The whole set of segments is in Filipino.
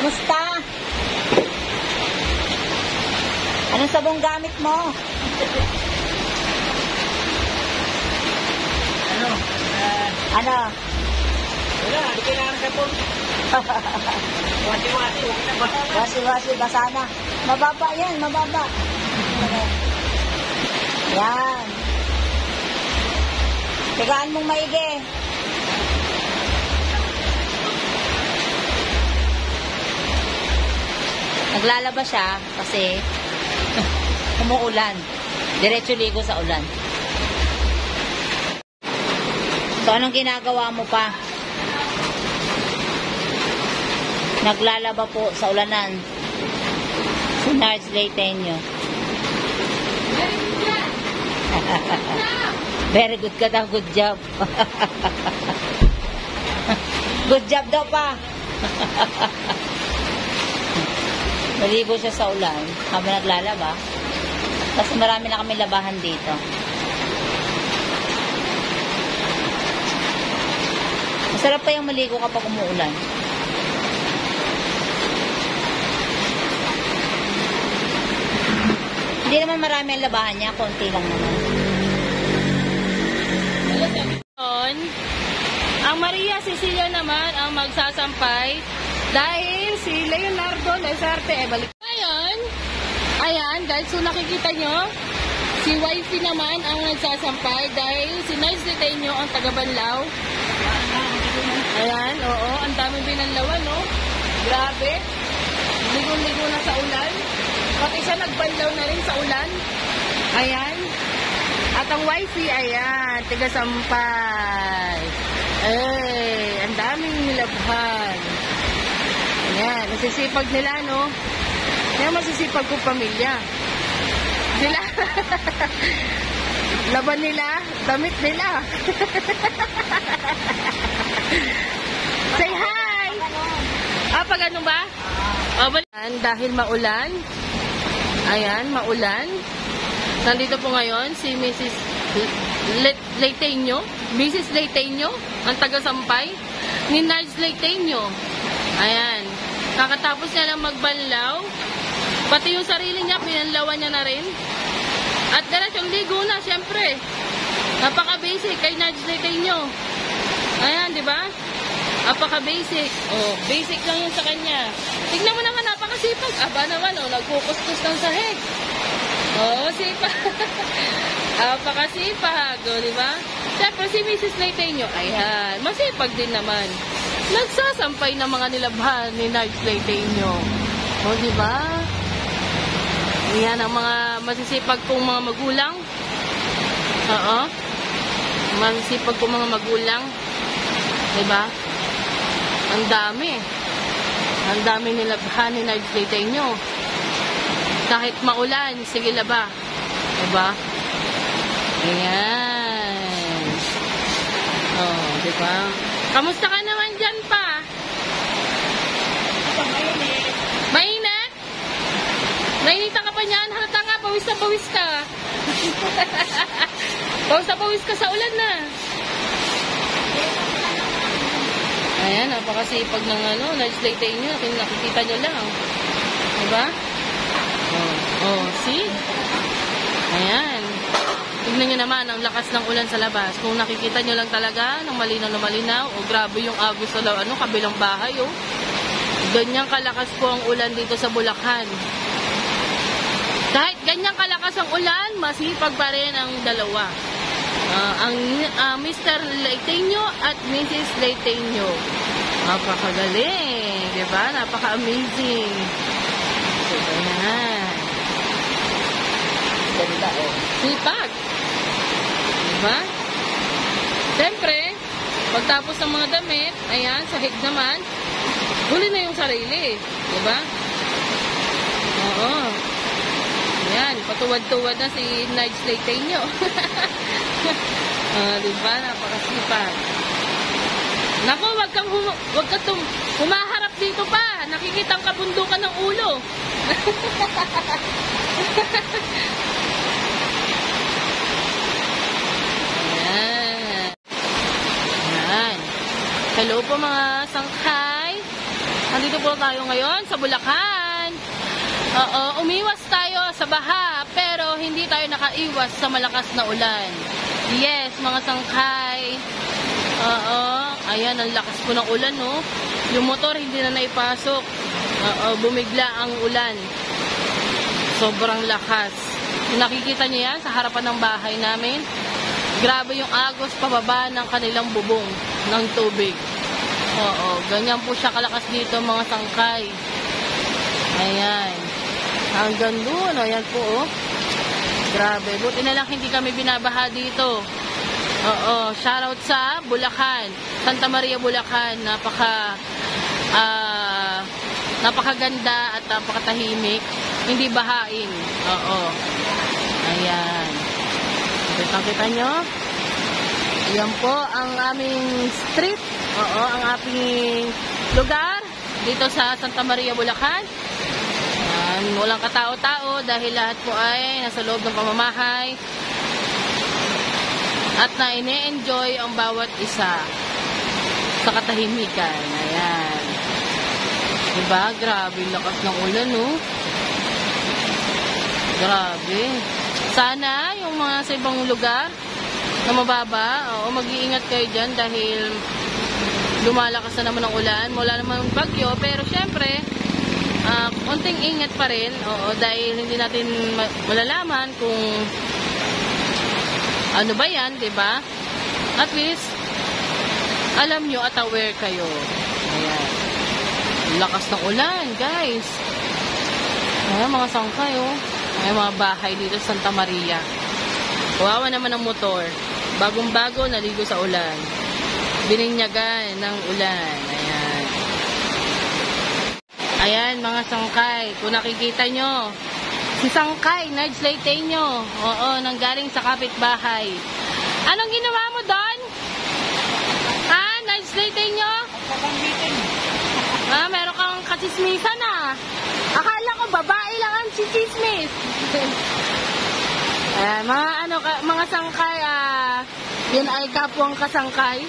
Kamusta? Anong sabong gamit mo? Ano? Wala, di kailangan ka po. Wasi-wasi, huwag na ba? Wasi-wasi, basa na. Mababa yan, mababa. Yan. Tigaan mong maigi. Naglalaba siya kasi umuulan. Diretso ligo sa ulan. So, anong ginagawa mo pa? Naglalaba po sa ulanan. Si Nards Leiteño. Very good ka daw. Good job. Good job daw pa. Maligo siya sa ulan habang naglalaba. Kasi marami na kami labahan dito. Masarap pa yung maligo kapag umuulan. Hindi naman marami ang labahan niya. Konti lang naman. Ang Maria Cecilia naman ang magsasampay dahil si Leonardo Lazarte ay balik. Ngayon, ayan, guys, so nakikita nyo, si wifey naman ang nagsasampay dahil si Nards Leiteño ang taga-Banlaw. Ayan, oo, ang daming binanlawan, no? Grabe. Ligo-ligo na sa ulan. Pati siya nagbanlaw na rin sa ulan. Ayan. At ang wifey, ayan, taga-sampay. Eh, ang daming nilabhan. Ayan, masisipag nila, no? Ayan, masisipag kong pamilya. Sila, laban nila, damit nila. Say hi! Pag ano ba? Dahil maulan. Ayan, maulan. Nandito po ngayon si Mrs. Leiteño. Mrs. Leiteño, ang taga-sampay ni Nards Leiteño. Ayan. Kakatapos niya lang magbanlaw. Pati yung sarili niya, pinanlawan niya na rin. At diretsong ligo na, syempre. Napaka-basic kay Nards Leiteño. Ayan, di ba? Napaka-basic. Oh, basic lang yun sa kanya. Tignan mo naman, napakasipag. Aba naman, oh, nagkukuskus ng sahig. Oh, sipag. Napakasipag, oh, di ba? Siyempre, si Mrs. Leiteño, ayan, masipag din naman. Nagsasampay ng mga nilabhan ni Nards Leiteño. Oh, di ba? Ayan ang mga masisipag kong mga magulang. Oo. Masisipag kong mga magulang. Di ba? Ang dami. Ang dami nilabhan ni Nards Leiteño. Kahit maulan, sige laba. Diba? Ayan. Oh, diba? Kamusta ka naman dyan pa? Mainit. Mainit? Nainitan ka pa niyan? Halata nga, pawis na pawis ka. Pawis na pawis ka sa ulan na. Ayan, napakasipag ng Nards Leiteño. Nakikita nyo lang. Diba? Oh, see? Ayan. Tignan nyo naman ang lakas ng ulan sa labas. Kung nakikita nyo lang talaga ng malinaw na malinaw, oh, grabe yung agos sa kabilang bahay, oh. Ganyang kalakas po ang ulan dito sa Bulacan. Kahit ganyang kalakas ang ulan, masipag pa rin ang dalawa. Ang Mr. Leiteño at Mrs. Leiteño. Napakagaling, diba? Napaka-amazing. Ayan. Ganda, oh. Sipag. Diba? Siyempre, pagtapos ng mga damit, ayan, sahig naman, huli na yung sarili. Diba? Oo. Ayan, patuwad-tuwad na si Nards Leiteño. Diba? Napakasipag. Naku, wag kang humaharap dito pa. Nakikita ang kabundukan ng ulo. Ayan. Hello po mga sangkay. Nandito po tayo ngayon sa Bulacan. Oo, umiwas tayo sa baha, pero hindi tayo nakaiwas sa malakas na ulan. Yes, mga sangkay. Oo, ayan, ang lakas po ng ulan, no? Yung motor hindi na naipasok. Oo, bumigla ang ulan. Sobrang lakas. Kung nakikita niyo yan sa harapan ng bahay namin, grabe yung agos pababa ng kanilang bubong ng tubig. Oo, ganyan po siya kalakas dito, mga sangkay. Ayan. Hanggang doon, ayan po, oh. Grabe, buti na lang hindi kami binabaha dito. Oo, shoutout sa Bulacan, Santa Maria, Bulacan. Napakaganda at napakatahimik. Hindi bahain. Oo. Ayan. Kita nyo? Ayan po ang aming street. Oo, ang aming lugar dito sa Santa Maria, Bulacan. Ayan, walang katao-tao dahil lahat po ay nasa loob ng pamamahay. At na ine-enjoy ang bawat isa sa katahimikan. Ayan. Diba? Grabe lakas ng ulan, no? Grabe. Sana yung mga sa ibang lugar na mababa, mag-iingat kayo dyan dahil lumalakas na naman ang ulan. Wala naman bagyo, pero syempre, konting ingat pa rin. Oo, dahil hindi natin malalaman kung ano ba yan, diba? At least, alam nyo at aware kayo. Ayan. Lakas ng ulan, guys. Ayan, mga sangkay, oh. Ayan, mga bahay dito sa Santa Maria. Kawawa naman ang motor. Bagong-bago, naligo sa ulan. Bininyagan ng ulan. Ayan. Ayan, mga sangkay. Kung nakikita nyo, si Sangkay, Nards Leyteño. Oo, nanggaling sa kapitbahay. Anong ginawa mo doon? Ha, Nards Leyteño? Meron kang katsismisan, ah. Akala ko babae lang ang chismis. Mga sangkay, yun ay kapwang kasangkay.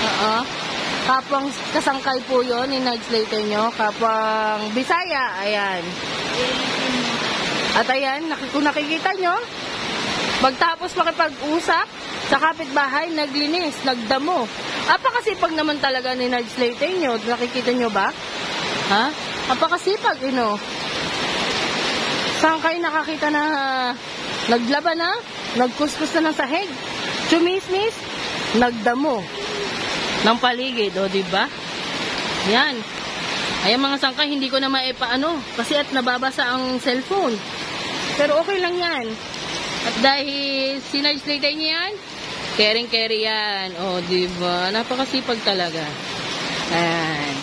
Oo. Kapwang kasangkay po yun ni Nards Leyteño. Kapwang Bisaya. Ayan. At ayan, kung nakikita nyo, pagtapos makipag-usap sa kapitbahay, naglinis, nagdamo. Apakasipag naman talaga ni Nards Leyteño. Nakikita nyo ba? Ha? Apakasipag, Saan kayo nakakita na naglaba na, nagkuskus na ng sahig, chumismis, nagdamo ng paligid, o diba? Yan. Ayan, mga sangkay, hindi ko na maipaano kasi at nababasa ang cellphone. Pero okay lang yan. At dahil si Nards Leyteño yan, caring-carry yan. O, diba? Napakasipag talaga. Ayan.